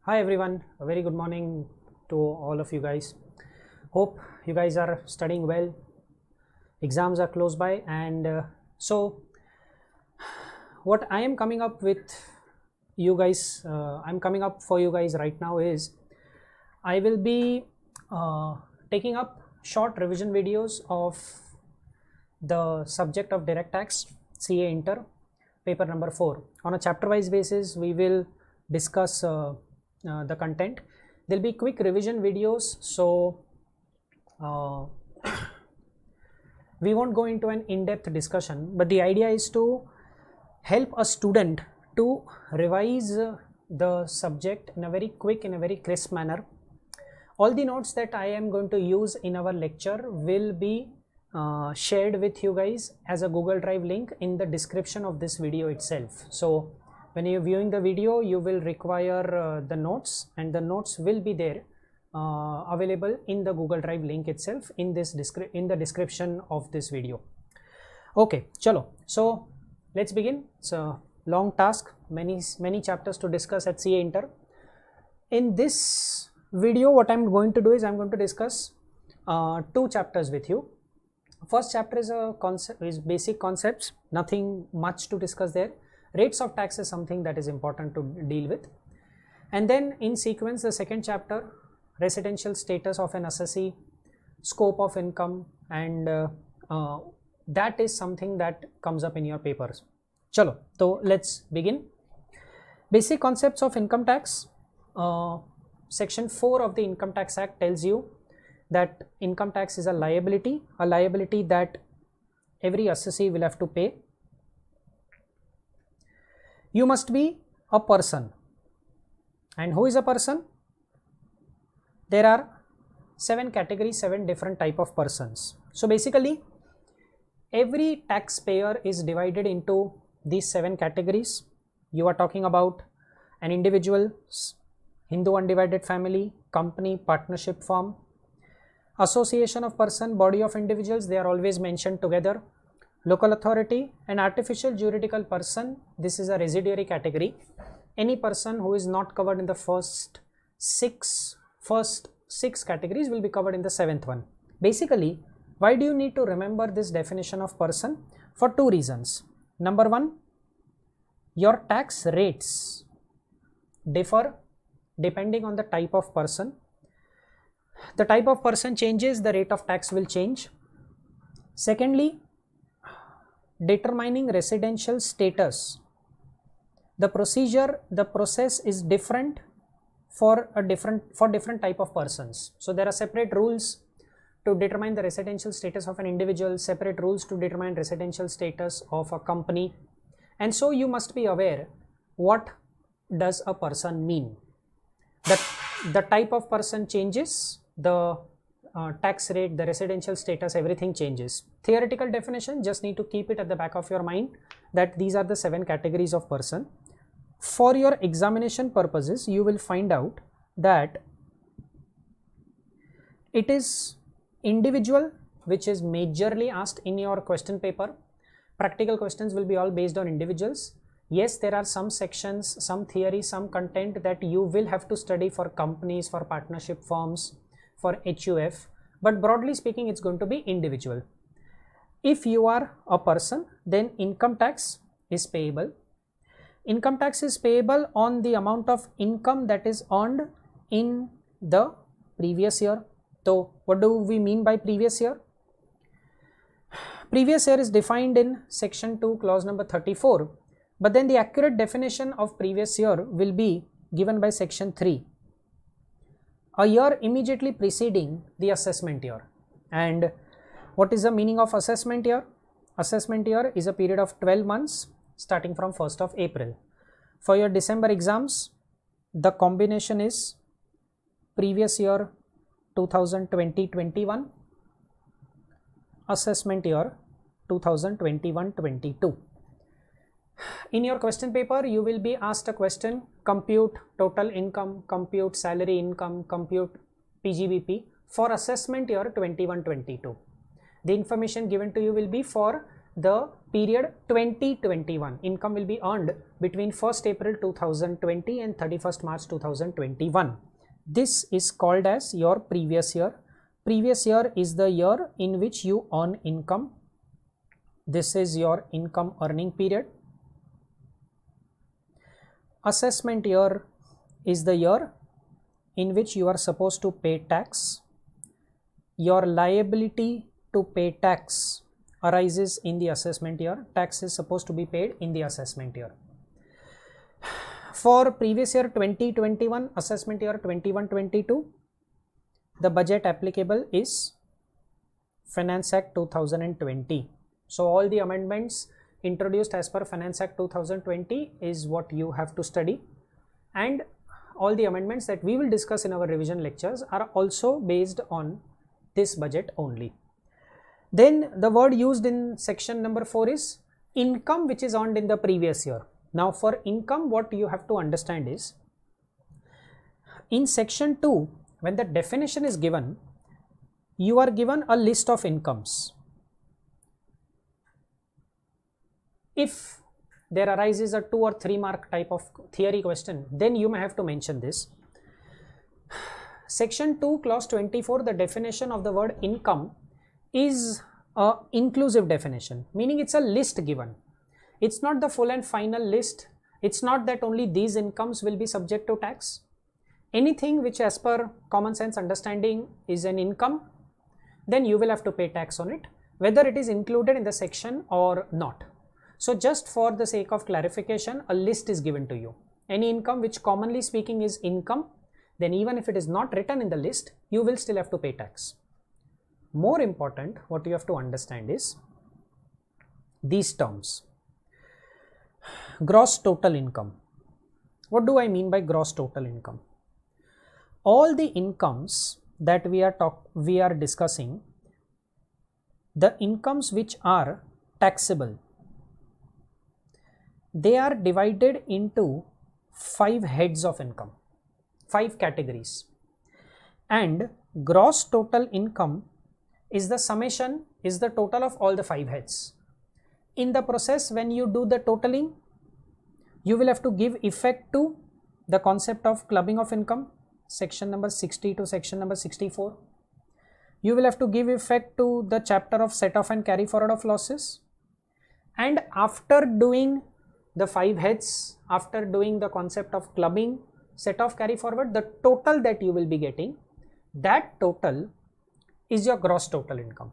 Hi everyone, a very good morning to all of you guys. Hope you guys are studying well. Exams are close by, and so what I am coming up with you guys, I'm coming up for you guys right now is I will be taking up short revision videos of the subject of direct tax CA Inter paper number 4. On a chapter wise basis, we will discuss the content. There will be quick revision videos, so we won't go into an in-depth discussion, but the idea is to help a student to revise the subject in a very quick, in a very crisp manner. All the notes that I am going to use in our lecture will be shared with you guys as a Google Drive link in the description of this video itself. So when you're viewing the video, you will require the notes, and the notes will be there available in the Google Drive link itself in this in the description of this video. Okay, chalo. So let's begin. It's a long task, many chapters to discuss at CA Inter. In this video, what I'm going to do is I'm going to discuss two chapters with you. First chapter is basic concepts, nothing much to discuss there. Rates of tax is something that is important to deal with, and then in sequence the second chapter, residential status of an assessee, scope of income, and that is something that comes up in your papers. Chalo, so let's begin. Basic concepts of income tax. Section 4 of the Income Tax Act tells you that income tax is a liability that every assessee will have to pay. You must be a person. And who is a person? There are 7 categories, 7 different type of persons. So basically, every taxpayer is divided into these 7 categories. You are talking about an individual, Hindu undivided family, company, partnership firm, association of person, body of individuals, they are always mentioned together, local authority, and artificial juridical person. This is a residuary category. Any person who is not covered in the first six categories will be covered in the 7th one. Basically, why do you need to remember this definition of person? For 2 reasons. Number 1, your tax rates differ depending on the type of person. The type of person changes, the rate of tax will change. Secondly, determining residential status, the process is different for different type of persons. So there are separate rules to determine the residential status of an individual, separate rules to determine residential status of a company, and so you must be aware what does a person mean. That the type of person changes, the tax rate, the residential status, everything changes. Theoretical definition, just need to keep it at the back of your mind that these are the 7 categories of person. For your examination purposes, you will find out that it is individual which is majorly asked in your question paper. Practical questions will be all based on individuals. Yes, there are some sections, some theory, some content that you will have to study for companies, for partnership firms, for HUF, but broadly speaking it's going to be individual. If you are a person, then income tax is payable. Income tax is payable on the amount of income that is earned in the previous year. So what do we mean by previous year? Previous year is defined in section 2 clause number 34, but then the accurate definition of previous year will be given by section 3. A year immediately preceding the assessment year. And what is the meaning of assessment year? Assessment year is a period of 12 months starting from 1st of April. For your December exams, the combination is previous year 2020-21, assessment year 2021-22. In your question paper, you will be asked a question: compute total income, compute salary income, compute PGBP for assessment year 21-22. The information given to you will be for the period 2021. Income will be earned between 1st April 2020 and 31st March 2021. This is called as your previous year. Previous year is the year in which you earn income. This is your income earning period. Assessment year is the year in which you are supposed to pay tax. Your liability to pay tax arises in the assessment year. Tax is supposed to be paid in the assessment year. For previous year 2021, assessment year 21-22, the budget applicable is Finance Act 2020. So all the amendments introduced as per Finance Act 2020 is what you have to study, and all the amendments that we will discuss in our revision lectures are also based on this budget only. Then the word used in section number 4 is income which is earned in the previous year. Now for income, what you have to understand is, in section 2, when the definition is given, you are given a list of incomes. If there arises a 2 or 3 mark type of theory question, then you may have to mention this. Section 2 clause 24, the definition of the word income is a inclusive definition, meaning it's a list given. It's not the full and final list. It's not that only these incomes will be subject to tax. Anything which as per common sense understanding is an income, then you will have to pay tax on it, whether it is included in the section or not. So just for the sake of clarification, a list is given to you. Any income which commonly speaking is income, then even if it is not written in the list, you will still have to pay tax. More important, what you have to understand is these terms. Gross total income. What do I mean by gross total income? All the incomes that we are discussing, the incomes which are taxable, they are divided into 5 heads of income, 5 categories, and gross total income is the summation, is the total of all the 5 heads. In the process, when you do the totaling, you will have to give effect to the concept of clubbing of income, section number 60 to section number 64. You will have to give effect to the chapter of set off and carry forward of losses. And after doing the 5 heads, after doing the concept of clubbing, set off, carry forward, the total that you will be getting, that total is your gross total income.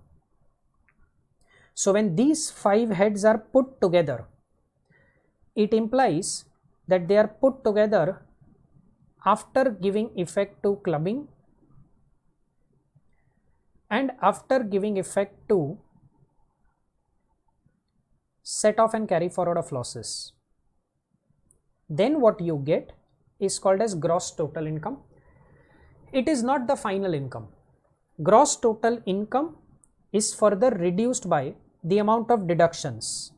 So when these 5 heads are put together, it implies that they are put together after giving effect to clubbing and after giving effect to set off and carry forward of losses. Then what you get is called as gross total income. It is not the final income. Gross total income is further reduced by the amount of deductions,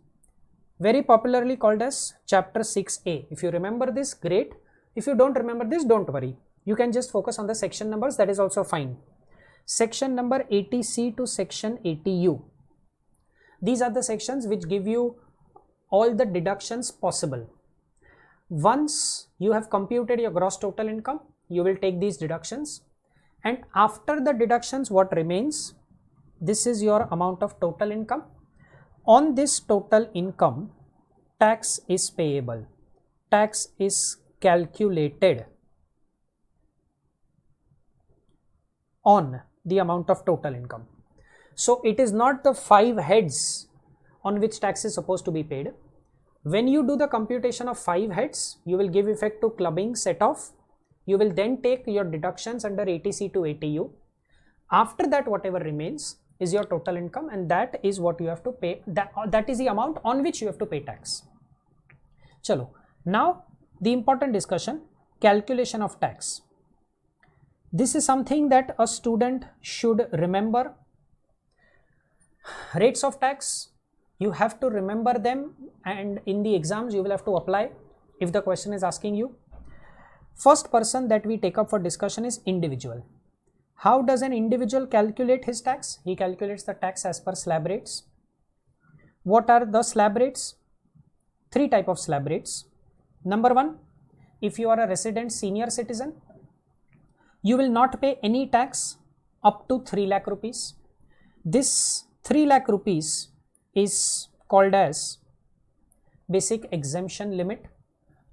very popularly called as chapter 6a. If you remember this, great. If you don't remember this, don't worry. You can just focus on the section numbers, that is also fine. Section number 80C to section 80U. These are the sections which give you all the deductions possible. Once you have computed your gross total income, you will take these deductions, and after the deductions, what remains, this is your amount of total income. On this total income, tax is payable. Tax is calculated on the amount of total income. So it is not the 5 heads on which tax is supposed to be paid. When you do the computation of 5 heads, you will give effect to clubbing, set off. You will then take your deductions under 80C to 80U. After that, whatever remains is your total income, and that is what you have to pay. That is the amount on which you have to pay tax. Chalo. Now the important discussion, calculation of tax. This is something that a student should remember. Rates of tax, you have to remember them, and in the exams you will have to apply if the question is asking you. First person that we take up for discussion is individual. How does an individual calculate his tax? He calculates the tax as per slab rates. What are the slab rates? Three type of slab rates. Number one, if you are a resident senior citizen, you will not pay any tax up to 3 lakh rupees. This 3 lakh rupees is called as basic exemption limit.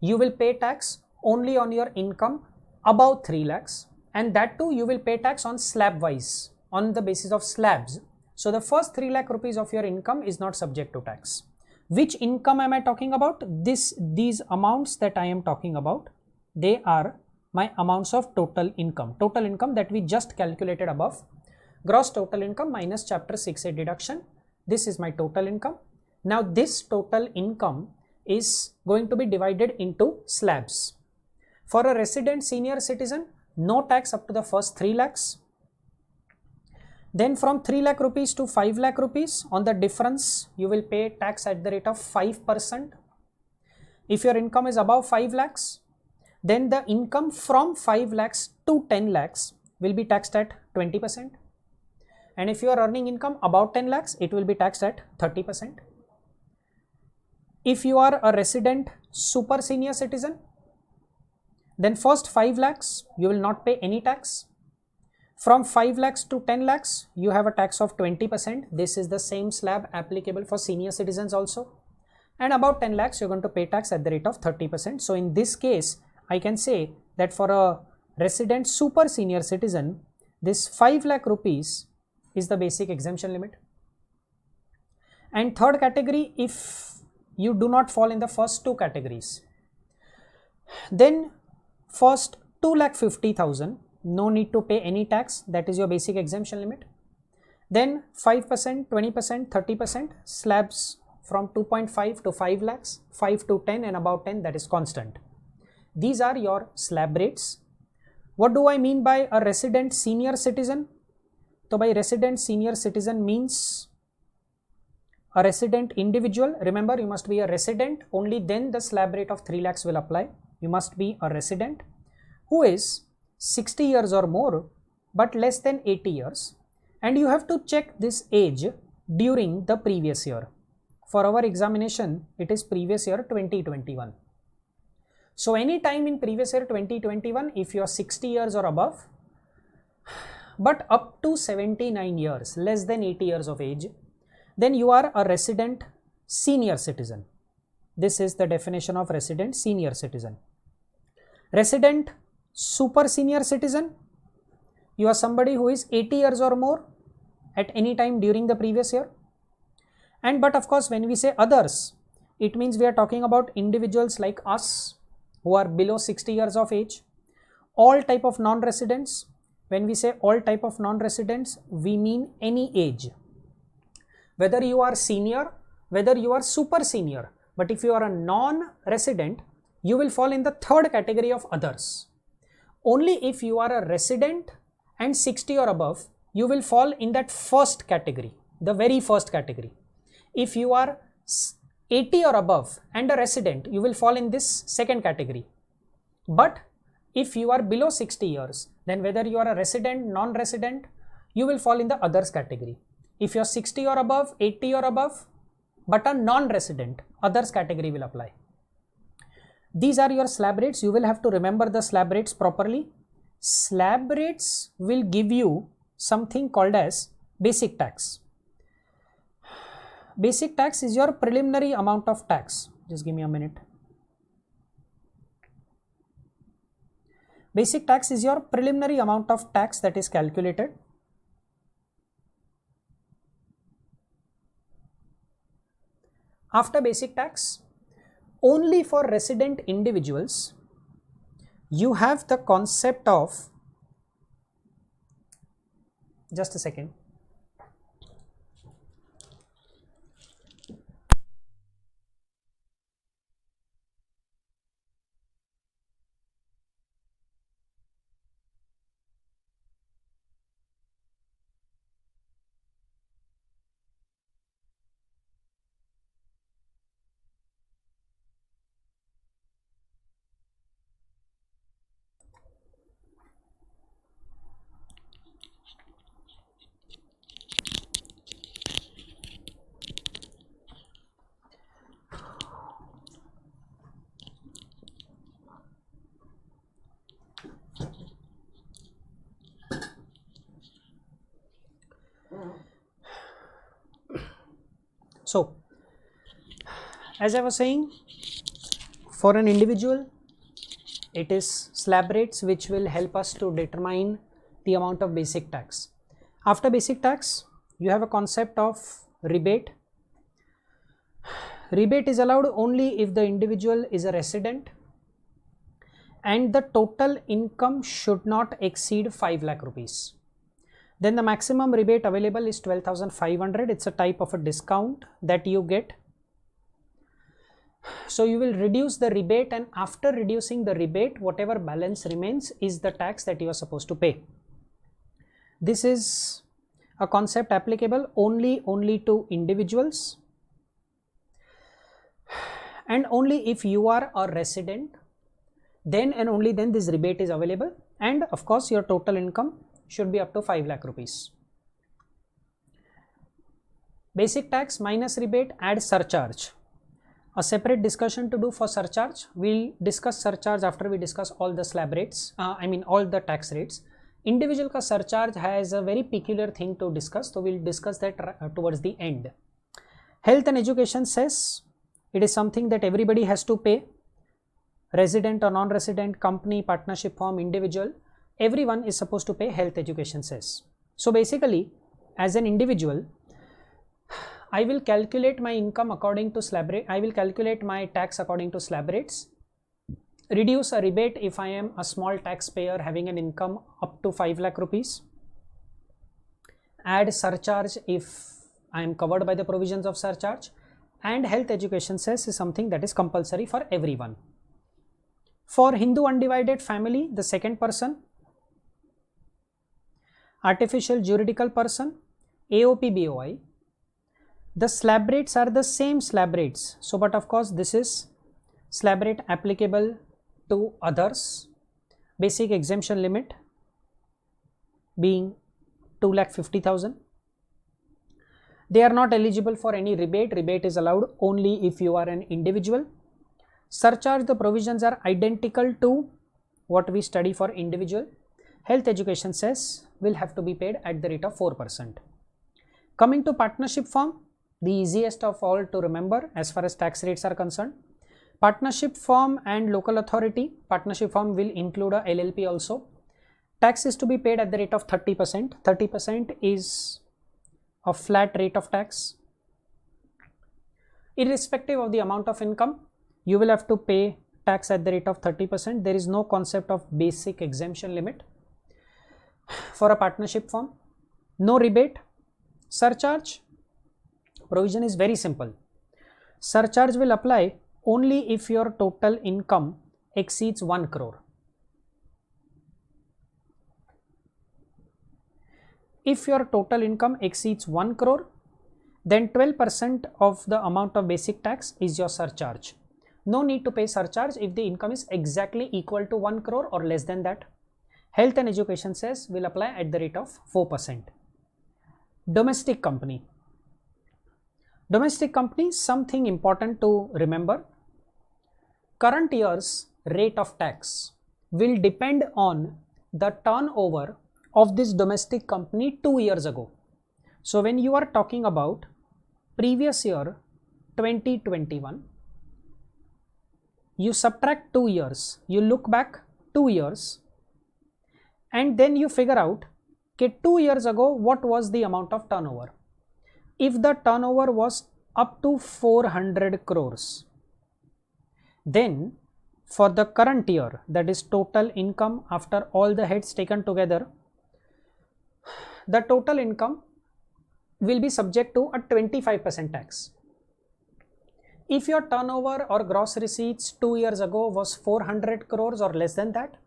You will pay tax only on your income above 3 lakhs, and that too you will pay tax on slab wise, on the basis of slabs. So the first 3 lakh rupees of your income is not subject to tax. Which income am I talking about? These amounts that I am talking about, they are my amounts of total income that we just calculated above. Gross total income minus chapter 6A deduction. This is my total income. Now this total income is going to be divided into slabs. For a resident senior citizen, no tax up to the first 3 lakhs. Then from 3 lakh rupees to 5 lakh rupees, on the difference you will pay tax at the rate of 5%. If your income is above 5 lakhs, then the income from 5 lakhs to 10 lakhs will be taxed at 20%. And if you are earning income above 10 lakhs, it will be taxed at 30%. If you are a resident super senior citizen, then first 5 lakhs you will not pay any tax. From 5 lakhs to 10 lakhs, you have a tax of 20%. This is the same slab applicable for senior citizens also. And about 10 lakhs, you're going to pay tax at the rate of 30%. So in this case, I can say that for a resident super senior citizen, this 5 lakh rupees is the basic exemption limit. And third category, if you do not fall in the first two categories, then first 2,50,000, no need to pay any tax, that is your basic exemption limit. Then 5%, 20%, 30% slabs from 2.5 to 5 lakhs, 5 to 10 and about 10, that is constant. These are your slab rates. What do I mean by a resident senior citizen? So by resident senior citizen means a resident individual. Remember, you must be a resident, only then the slab rate of 3 lakhs will apply. You must be a resident who is 60 years or more but less than 80 years, and you have to check this age during the previous year. For our examination, it is previous year 2021. So any time in previous year 2021, if you are 60 years or above but up to 79 years, less than 80 years of age, then you are a resident senior citizen. This is the definition of resident senior citizen. Resident super senior citizen, you are somebody who is 80 years or more at any time during the previous year. And but of course, when we say others, it means we are talking about individuals like us who are below 60 years of age. All type of non-residents, when we say all type of non-residents, we mean any age. Whether you are senior, whether you are super senior, but if you are a non-resident, you will fall in the third category of others. Only if you are a resident and 60 or above, you will fall in that first category, the very first category. If you are 80 or above and a resident, you will fall in this second category. But if you are below 60 years, then whether you are a resident, non-resident, you will fall in the others category. If you are 60 or above, 80 or above, but a non-resident, others category will apply. These are your slab rates. You will have to remember the slab rates properly. Slab rates will give you something called as basic tax. Basic tax is your preliminary amount of tax. Just give me a minute. Basic tax is your preliminary amount of tax that is calculated. After basic tax, only for resident individuals, you have the concept of, just a second. So as I was saying, for an individual, it is slab rates which will help us to determine the amount of basic tax. After basic tax, you have a concept of rebate. Rebate is allowed only if the individual is a resident and the total income should not exceed 5 lakh rupees. Then the maximum rebate available is 12,500. It's a type of a discount that you get. So you will reduce the rebate, and after reducing the rebate, whatever balance remains is the tax that you are supposed to pay. This is a concept applicable only to individuals, and only if you are a resident, then and only then this rebate is available, and of course your total income should be up to 5 lakh rupees. Basic tax minus rebate, add surcharge. A separate discussion to do for surcharge. We'll discuss surcharge after we discuss all the slab rates, all the tax rates. Individual ka surcharge has a very peculiar thing to discuss, so we'll discuss that towards the end. Health and education cess, it is something that everybody has to pay. Resident or non-resident, company, partnership firm, individual, everyone is supposed to pay health education cess. So basically, as an individual, I will calculate my income according to slab rate. I will calculate my tax according to slab rates. Reduce a rebate if I am a small taxpayer having an income up to 5 lakh rupees. Add surcharge if I am covered by the provisions of surcharge. And health education cess is something that is compulsory for everyone. For Hindu undivided family, the second person, artificial juridical person, AOP BOI, the slab rates are the same slab rates. So, but of course, this is slab rate applicable to others. Basic exemption limit being 2,50,000. They are not eligible for any rebate. Rebate is allowed only if you are an individual. Surcharge, the provisions are identical to what we study for individual. Health education cess will have to be paid at the rate of 4%. Coming to partnership firm, the easiest of all to remember as far as tax rates are concerned. Partnership firm and local authority, partnership firm will include a LLP also. Tax is to be paid at the rate of 30%. 30% is a flat rate of tax. Irrespective of the amount of income, you will have to pay tax at the rate of 30%. There is no concept of basic exemption limit for a partnership firm. No rebate. Surcharge provision is very simple. Surcharge will apply only if your total income exceeds 1 crore. If your total income exceeds 1 crore, then 12% of the amount of basic tax is your surcharge. No need to pay surcharge if the income is exactly equal to 1 crore or less than that. Health and education cess will apply at the rate of 4%. Domestic company. Domestic company, something important to remember. Current year's rate of tax will depend on the turnover of this domestic company 2 years ago. So when you are talking about previous year 2021, you subtract 2 years, you look back 2 years, and then you figure out, okay, 2 years ago what was the amount of turnover. If the turnover was up to 400 crores, then for the current year, that is total income after all the heads taken together, the total income will be subject to a 25% tax. If your turnover or gross receipts 2 years ago was 400 crores or less than that,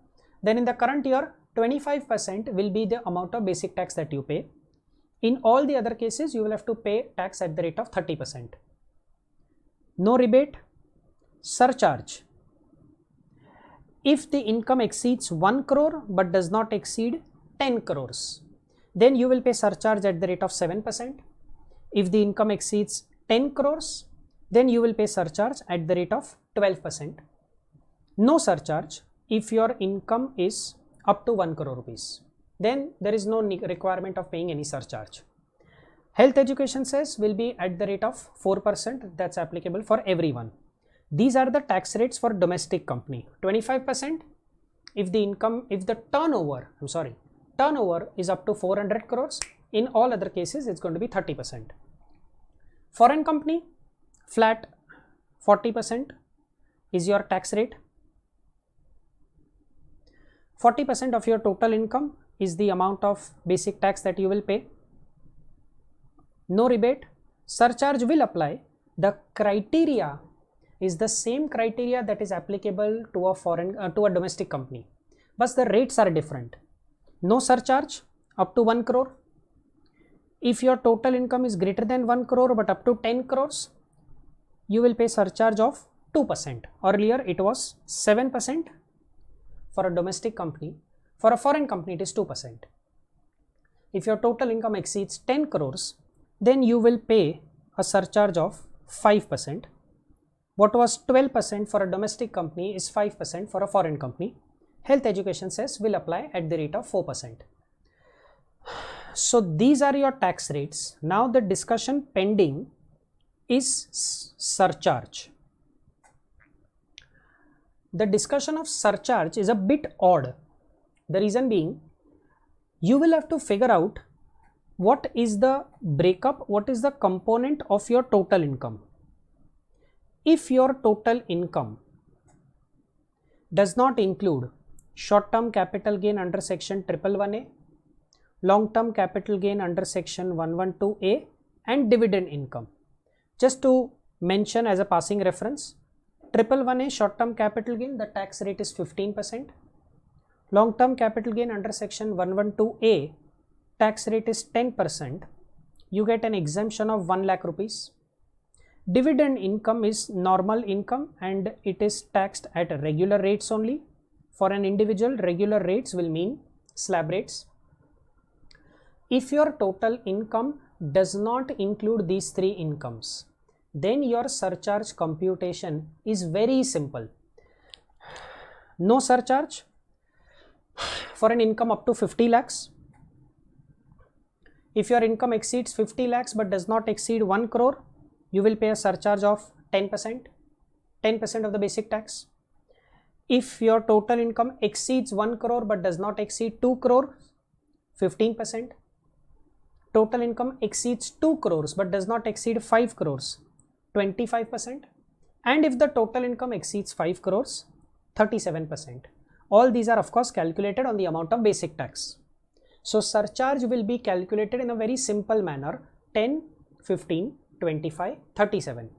then in the current year 25% will be the amount of basic tax that you pay. In all the other cases, you will have to pay tax at the rate of 30%. No rebate. Surcharge. If the income exceeds 1 crore but does not exceed 10 crores, then you will pay surcharge at the rate of 7%. If the income exceeds 10 crores, then you will pay surcharge at the rate of 12%. No surcharge if your income is up to 1 crore rupees. Then there is no requirement of paying any surcharge. Health education cess will be at the rate of 4%. That's applicable for everyone. These are the tax rates for domestic company. 25% if the turnover is up to 400 crores. In all other cases, it's going to be 30%. Foreign company, flat 40% is your tax rate. 40% of your total income is the amount of basic tax that you will pay. No rebate. Surcharge will apply. The criteria is the same criteria that is applicable to a domestic company, but the rates are different. No surcharge up to 1 crore. If your total income is greater than 1 crore but up to 10 crores, you will pay surcharge of 2%. Earlier it was 7% for a domestic company. For a foreign company it is 2%. If your total income exceeds 10 crores, then you will pay a surcharge of 5%. What was 12% for a domestic company is 5% for a foreign company. Health education cess will apply at the rate of 4%. So these are your tax rates. Now the discussion pending is surcharge. The discussion of surcharge is a bit odd. The reason being, you will have to figure out what is the breakup, what is the component of your total income. If your total income does not include short-term capital gain under section 111A, long-term capital gain under section 112A, and dividend income. Just to mention as a passing reference, 111A short-term capital gain, the tax rate is 15%. Long-term capital gain under section 112A, tax rate is 10%. You get an exemption of 1 lakh rupees. Dividend income is normal income and it is taxed at regular rates only. For an individual, regular rates will mean slab rates. If your total income does not include these three incomes, then your surcharge computation is very simple. No surcharge for an income up to 50 lakhs. If your income exceeds 50 lakhs but does not exceed 1 crore, you will pay a surcharge of 10%, 10% of the basic tax. If your total income exceeds 1 crore but does not exceed 2 crore, 15%. Total income exceeds 2 crores but does not exceed 5 crores, 25%. And if the total income exceeds 5 crores, 37%. All these are of course calculated on the amount of basic tax. So surcharge will be calculated in a very simple manner: 10, 15, 25, 37.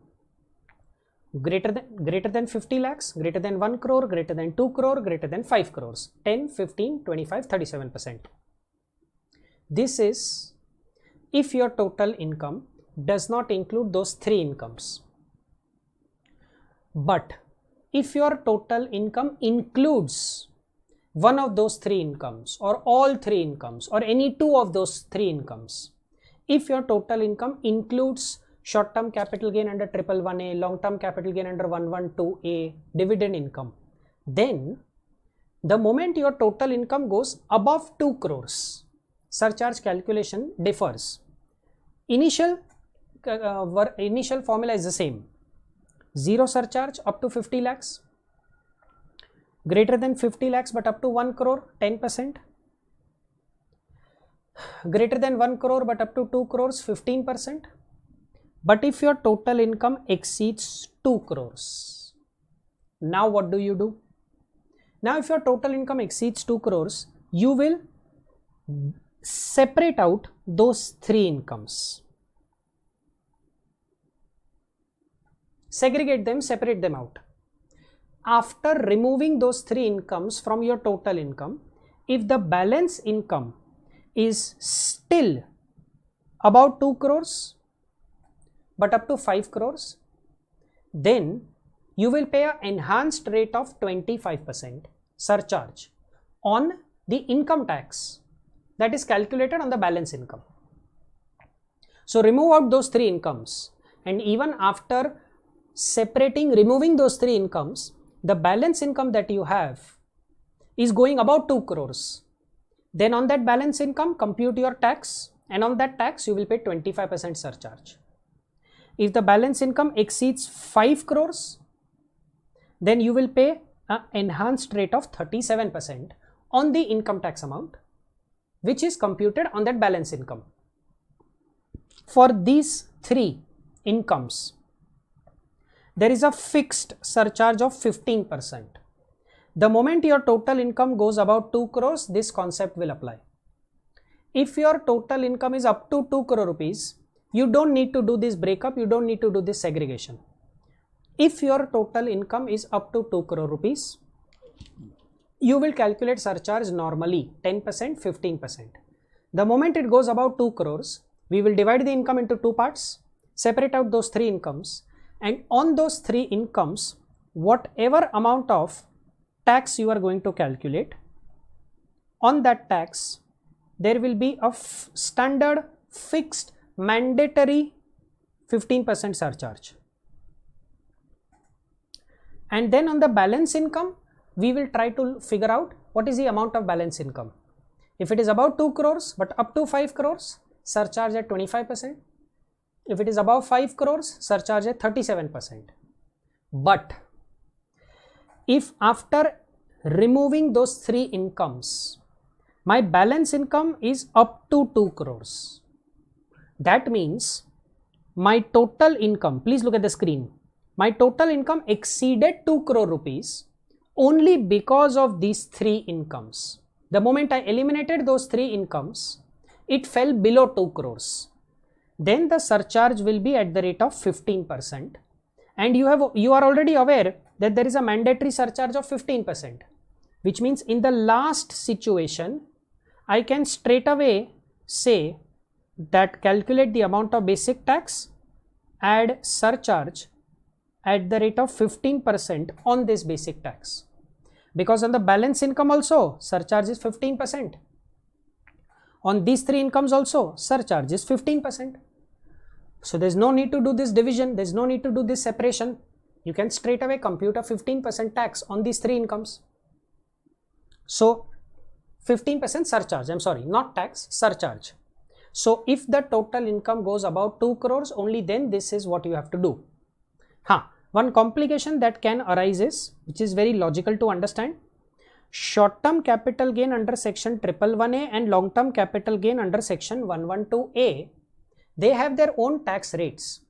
Greater than 50 lakhs, greater than 1 crore, greater than 2 crore, greater than 5 crores. 10, 15, 25, 37%. This is if your total income does not include those three incomes. But if your total income includes one of those three incomes or all three incomes or any two of those three incomes, if your total income includes short-term capital gain under 111A, long-term capital gain under 112A, dividend income, then the moment your total income goes above 2 crores, surcharge calculation differs. Initial formula is the same: 0 surcharge up to 50 lakhs, greater than 50 lakhs but up to 1 crore, 10%, greater than 1 crore but up to 2 crores, 15%. But if your total income exceeds 2 crores, now what do you do? Now if your total income exceeds 2 crores, you will separate out those three incomes. Segregate them, separate them out. After removing those three incomes from your total income, if the balance income is still about 2 crores but up to 5 crores, then you will pay an enhanced rate of 25% surcharge on the income tax that is calculated on the balance income. So remove out those three incomes, and even after removing those three incomes, the balance income that you have is going about 2 crores. Then on that balance income, compute your tax and on that tax you will pay 25% surcharge. If the balance income exceeds 5 crores, then you will pay an enhanced rate of 37% on the income tax amount, which is computed on that balance income. For these three incomes, there is a fixed surcharge of 15%. The moment your total income goes about 2 crores, this concept will apply. If your total income is up to 2 crore rupees, you don't need to do this breakup, you don't need to do this segregation. If your total income is up to 2 crore rupees, you will calculate surcharge normally 10%, 15%. The moment it goes about 2 crores, we will divide the income into two parts, separate out those three incomes, and on those three incomes, whatever amount of tax you are going to calculate, on that tax, there will be a standard fixed mandatory 15% surcharge. And then on the balance income, we will try to figure out what is the amount of balance income. If it is about 2 crores but up to 5 crores, surcharge at 25%. If it is above 5 crores, surcharge at 37%. But if after removing those three incomes, my balance income is up to 2 crores, that means my total income, please look at the screen, my total income exceeded 2 crore rupees only because of these three incomes. The moment I eliminated those three incomes, it fell below 2 crores. Then the surcharge will be at the rate of 15%, and you are already aware that there is a mandatory surcharge of 15%, which means in the last situation I can straight away say that calculate the amount of basic tax, add surcharge at the rate of 15% on this basic tax, because on the balance income also surcharge is 15%. On these three incomes also surcharge is 15%. So there is no need to do this division, there is no need to do this separation. You can straight away compute a 15% tax on these three incomes. So 15% surcharge, I'm sorry, not tax, surcharge. So if the total income goes about 2 crores, only then this is what you have to do. One complication that can arise is, which is very logical to understand, short-term capital gain under section 111A and long-term capital gain under section 112A, they have their own tax rates,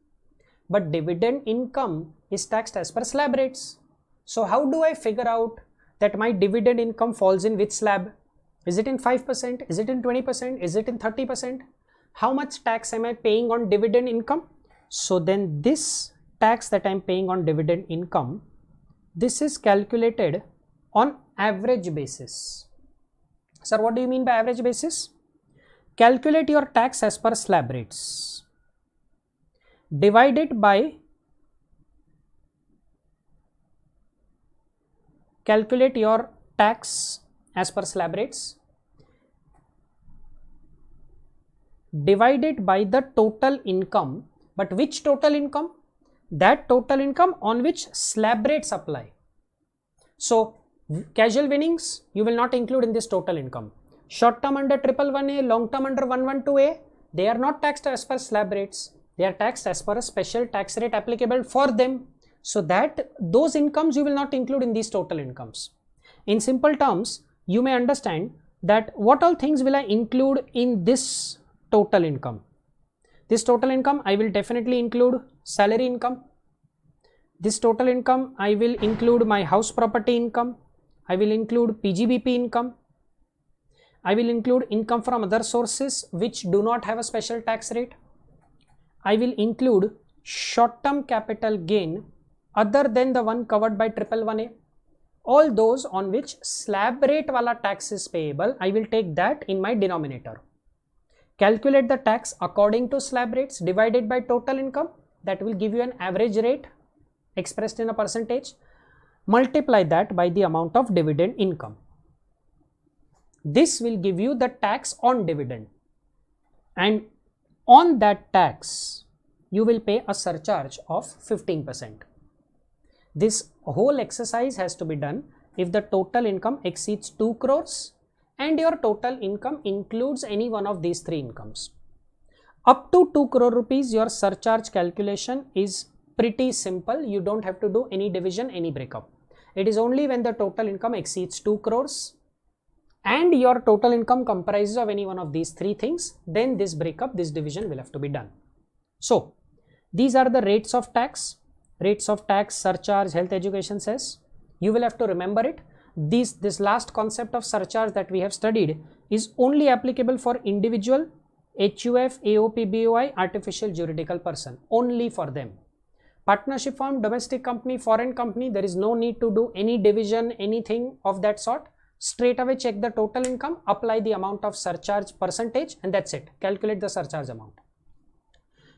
but dividend income is taxed as per slab rates. So how do I figure out that my dividend income falls in which slab? Is it in 5%? Is it in 20%? Is it in 30%? How much tax am I paying on dividend income? So then this tax that I am paying on dividend income, this is calculated on average basis. Sir, what do you mean by average basis? Calculate your tax as per slab rates. Divide it by, calculate your tax as per slab rates, divide it by the total income. But which total income? That total income on which slab rates apply. So casual winnings you will not include in this total income. Short term under 111A, long term under 112A, they are not taxed as per slab rates. They are taxed as per a special tax rate applicable for them. So that those incomes you will not include in these total incomes. In simple terms, you may understand that what all things will I include in this total income. This total income I will definitely include salary income. This total income I will include my house property income. I will include PGBP income. I will include income from other sources which do not have a special tax rate. I will include short-term capital gain other than the one covered by 111A. All those on which slab rate wala tax is payable, I will take that in my denominator. Calculate the tax according to slab rates divided by total income. That will give you an average rate expressed in a percentage. Multiply that by the amount of dividend income. This will give you the tax on dividend, and on that tax you will pay a surcharge of 15%. This whole exercise has to be done if the total income exceeds 2 crores and your total income includes any one of these three incomes. Up to 2 crore rupees, your surcharge calculation is pretty simple. You don't have to do any division, any breakup. It is only when the total income exceeds 2 crores and your total income comprises of any one of these three things, then this breakup, this division will have to be done. So these are the rates of tax, surcharge, health education cess. You will have to remember it. This last concept of surcharge that we have studied is only applicable for individual, HUF, AOP, BOI, artificial juridical person, only for them. Partnership firm, domestic company, foreign company, there is no need to do any division, anything of that sort. Straight away check the total income, apply the amount of surcharge percentage, and that's it. Calculate the surcharge amount.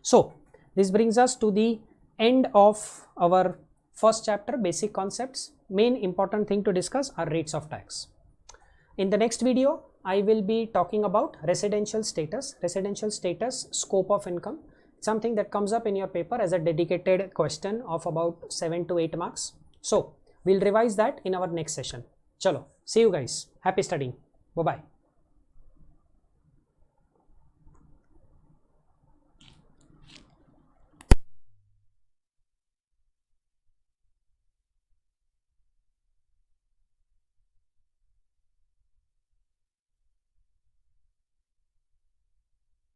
So this brings us to the end of our first chapter, basic concepts. Main important thing to discuss are rates of tax. In the next video, I will be talking about residential status, scope of income, something that comes up in your paper as a dedicated question of about 7 to 8 marks. So we'll revise that in our next session. Chalo, see you guys. Happy studying. Bye-bye.